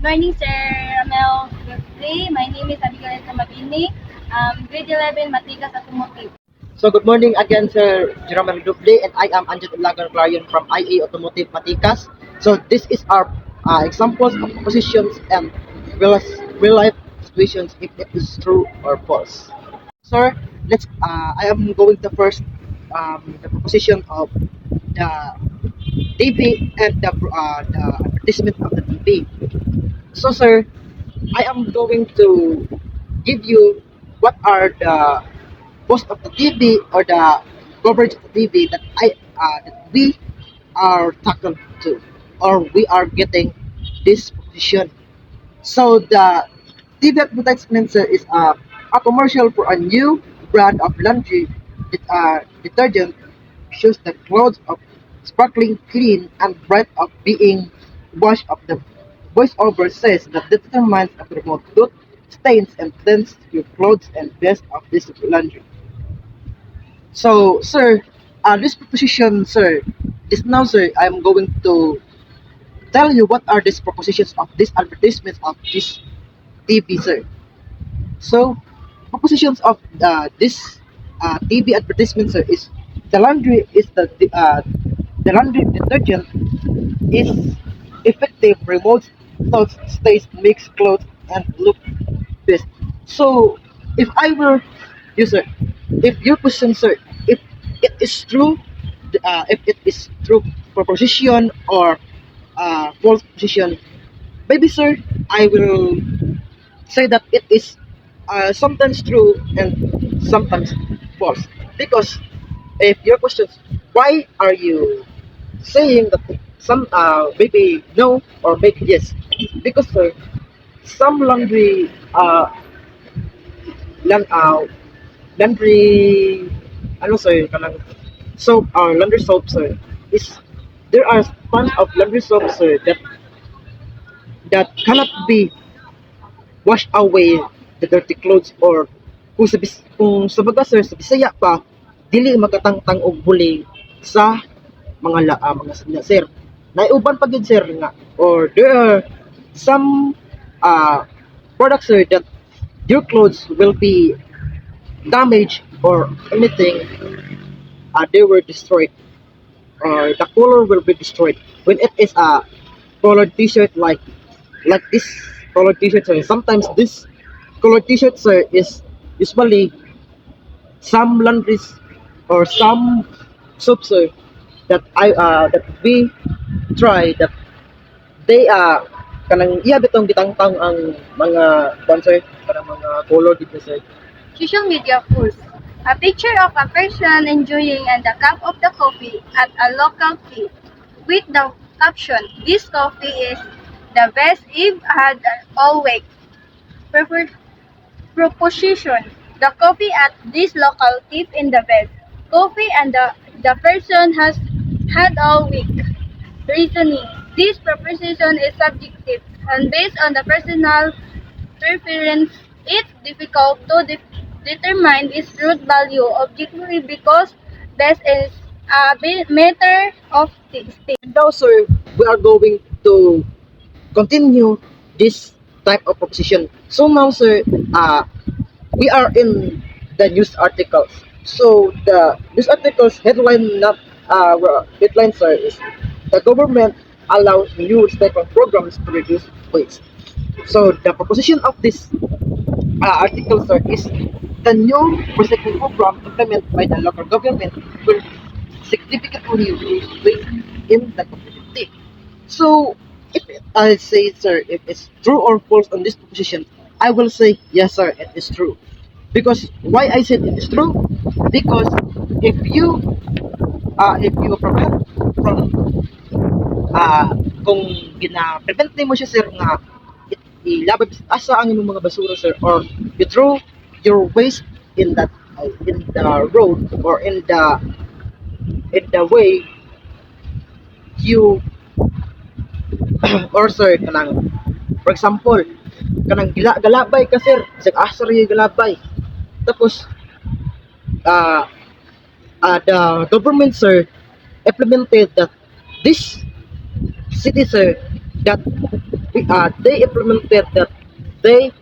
Good morning, Sir Ramel. Good day. My name is Abigail Kamabini, grade 11, Matigas Automotive. So good morning again, Sir Jerome Duble, and I am Anjan Ulagan Clarion from IA Automotive Maticas. So this is our examples of propositions and real, real life situations if it is true or false. Sir, let's. I am going to first the proposition of the TV and the advertisement of the TV. So, sir, I am going to give you what are the most of the TV or the coverage of the TV that we are tackled to or we are getting this position. So the TV advertisement sir, is a commercial for a new brand of laundry detergent shows the clothes of sparkling clean and bright of being washed of the voiceover says that determines to remove dirt, stains and cleanse your clothes and best of this laundry. So, sir, this proposition, sir, is now, sir, I'm going to tell you what are these propositions of this advertisement of this TV, sir. So, propositions of this TV advertisement, sir, is the laundry detergent is effective, removes clothes, stays, makes clothes, and look best. So, if I were you, sir, if your question, sir, if it is true, if it is true proposition or false position, maybe, sir, I will say that it is sometimes true and sometimes false. Because if your question is, why are you saying that some maybe no or maybe yes? Because sir, some laundry laundry ano sir kanang soap laundry soap sir is there are tons of laundry soap sir that cannot be wash away the dirty clothes or kung sa baga sir sa Bisaya pa dili magatangtang og buli sa mga sadya sir. Naiuban pa gyud sir nga or there are some uh, products sir that your clothes will be damaged or anything they were destroyed or the color will be destroyed when it is a colored t-shirt like this colored t-shirt sir. Sometimes this colored t-shirt sir is usually some laundries or some soaps sir that we try that they kanang iya bitong gitangtang ang mga sponsor kanang mga color dito sir. Social media post. A picture of a person enjoying and the cup of the coffee at a local tea with the caption, "This coffee is the best I've had all week." Prefer- Proposition. The coffee at this local tip in the best. Coffee and the person has had all week. Reasoning. This proposition is subjective and based on the personal preference. It's difficult to determine its truth value objectively because best is a matter of taste. And now sir we are going to continue this type of proposition. So now sir we are in the news articles. So the news articles headline not headline sir is the government allows new stipend programs to reduce waste. So the proposition of this article sir is the new recycling program implemented by the local government will significantly reduce waste in the community. So if I say sir if it's true or false on this proposition, I will say yes sir it is true. Because why I said it is true? Because if you prevent from kung gina-prevent nimo siya sir nga ilabay asa ang imong mga basura sir or you throw your waste in the road or in the way you or sir kanang for example kanang galabay ka sir sig asa rin yung galabay tapos uh, the government sir implemented that this city sir that they implemented that they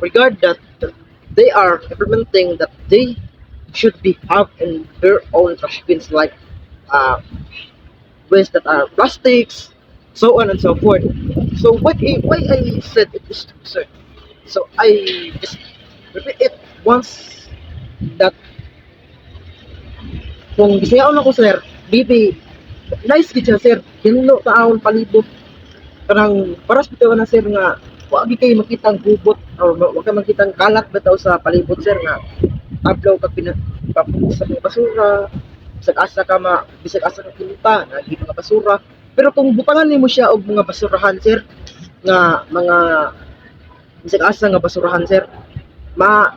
regard that they are implementing that they should be have in their own trash bins like uh, waste that are plastics, so on and so forth. So why I said it is to sir. So I just repeat it once that kung gisayaon ako sir, bibi nice gid siya sir. Hinuno taon palibot kanang paras bitaw na sir nga wa gi kay makitang gubot or wa kay makitang kalat bitaw sa palibot sir nga tablaw kag papunta sa mga basura bisag asa ka bisag asa ka kinita nagi mga basura pero kung butangan nimo siya og mga basurahan sir nga mga bisag asa nga basurahan sir ma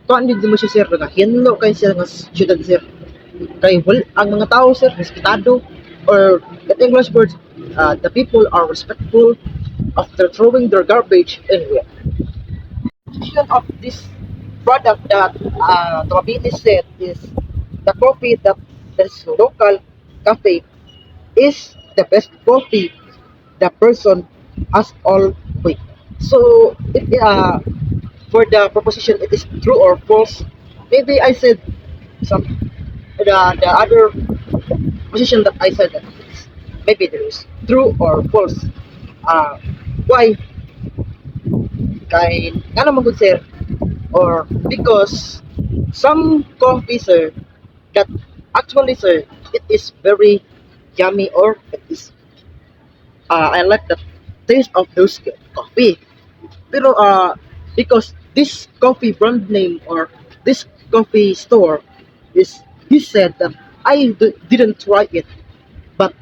tuan din mo siya sir nga hinlo kay siya nga syudad sir kay ang mga tao sir respetado or in English words the people are respectful after throwing their garbage anywhere. Position of this product that Tumabini said is the coffee that this local cafe is the best coffee the person has all week. So for the proposition it is true or false. Maybe I said some the other position that I said that it's, maybe there is true or false. Why? Kay ano man gud sir or because some coffee sir that actually sir it is very yummy or it is I like the taste of those coffee pero because this coffee brand name or this coffee store is he said that didn't try it but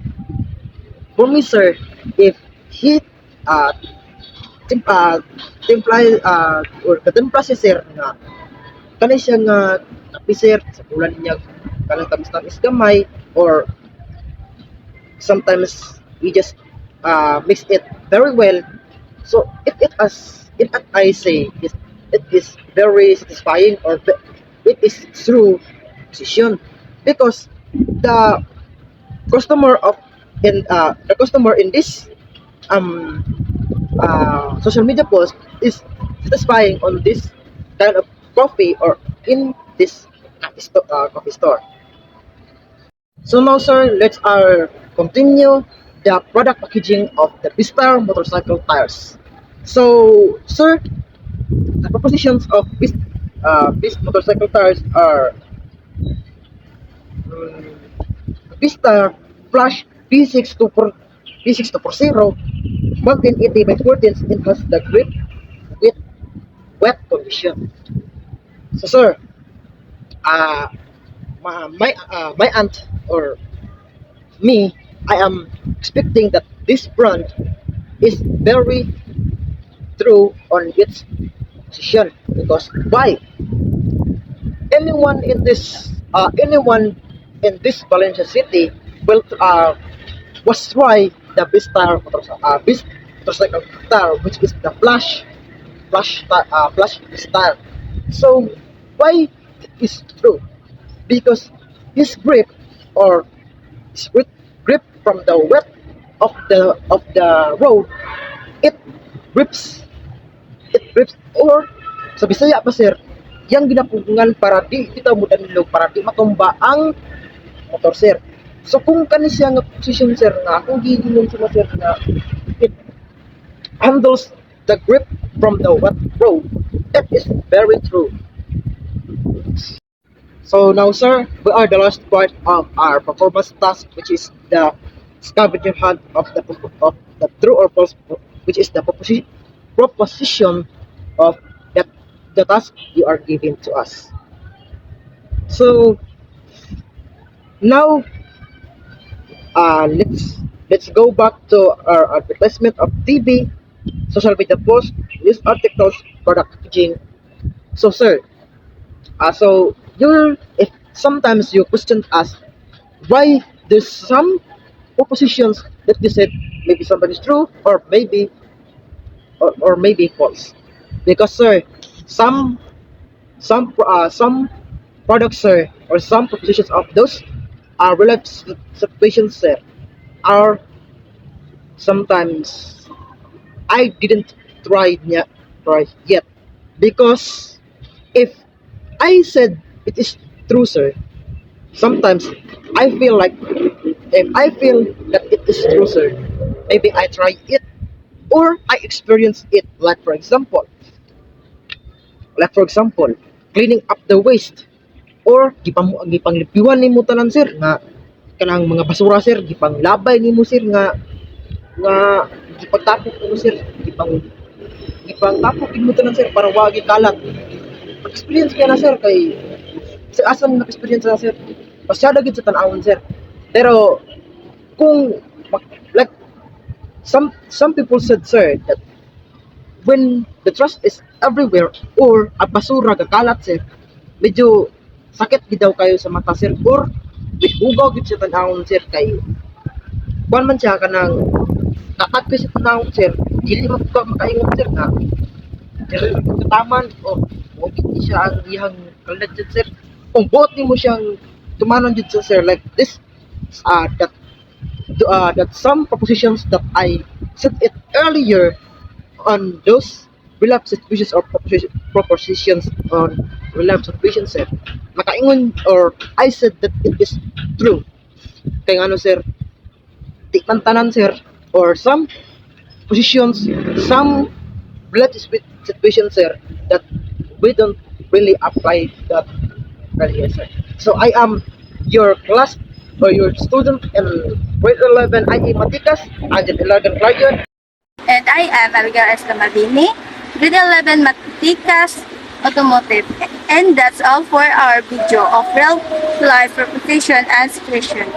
for me sir if he uh, timpla or katimpla si sir nga kanay siya nga kape sir sa ulan niya kanang tamis-tamis gamay or sometimes we just mix it very well so it as I say it is very satisfying or it is true decision because the the customer in this um social media post is satisfying on this kind of coffee or in this coffee store. So now, sir, let's continue the product packaging of the Vistar motorcycle tires. So, sir, the propositions of this motorcycle tires are um, Vistar Flash P6240 180 by 14 it has the grip with wet condition. So, sir, uh, my aunt or me, I am expecting that this brand is very true on its position because why? Anyone in this Valencia city will was try the Beast motorcycle style, which is the flash style. So why it is true? Because his grip or his grip from the wet of the road, it grips or sa Bisaya pa sir, yang ginapugungan para di kita mudanilog para di matumba ang motor sir. So kung kani siya nga position sir nga kung gigingon sila sir nga it handles the grip from the wet road, that is very true. So now sir, we are the last part of our performance task which is the scavenger hunt of the true or false which is the proposition of that the task you are giving to us. So now let's go back to our advertisement of TV, social media posts, news articles, product packaging. So sir, so you if sometimes you question us why there's some propositions that you said maybe somebody's true or maybe false because sir some some products sir or some propositions of those are real life situations sir are sometimes I didn't try yet because if I said it is true, sir, sometimes I feel like if I feel that it is true, sir, maybe I try it or I experience it. Like for example, cleaning up the waste or gipanglipiwan nimo tanan sir nga kanang mga basura sir gipanglabay nimo sir nga gipagtapok nimo sir gipangtapok nimo tanan sir para wa kalat. Experience kaya na sir kay sa asam na experience na sir pasyado gid sa tan-awon sir pero kung like some people said sir that when the trust is everywhere or ang basura kakalat sir medyo sakit gid daw kayo sa mata sir or hugaw gid sa tan-awon sir kay kuan man siya kanang takad ko sa tan-awon sir dili man ko makaingon sir nga dili ko kataman o gid siya ang iyang kalat jud sir kung buot nimo siyang tumanon jud sa sir like this that that some propositions that I said it earlier on those real life situations or propositions on real life situations sir makaingon or I said that it is true kay ano sir di man tanan sir or some positions some real life situations sir that we don't really apply that earlier sir so I am your class or your student in grade 11 IE Matikas Angel Ilagan Clarion. And I am Abigail Escamabini, grade 11 Matikas Automotive. And that's all for our video of real life proposition and situation.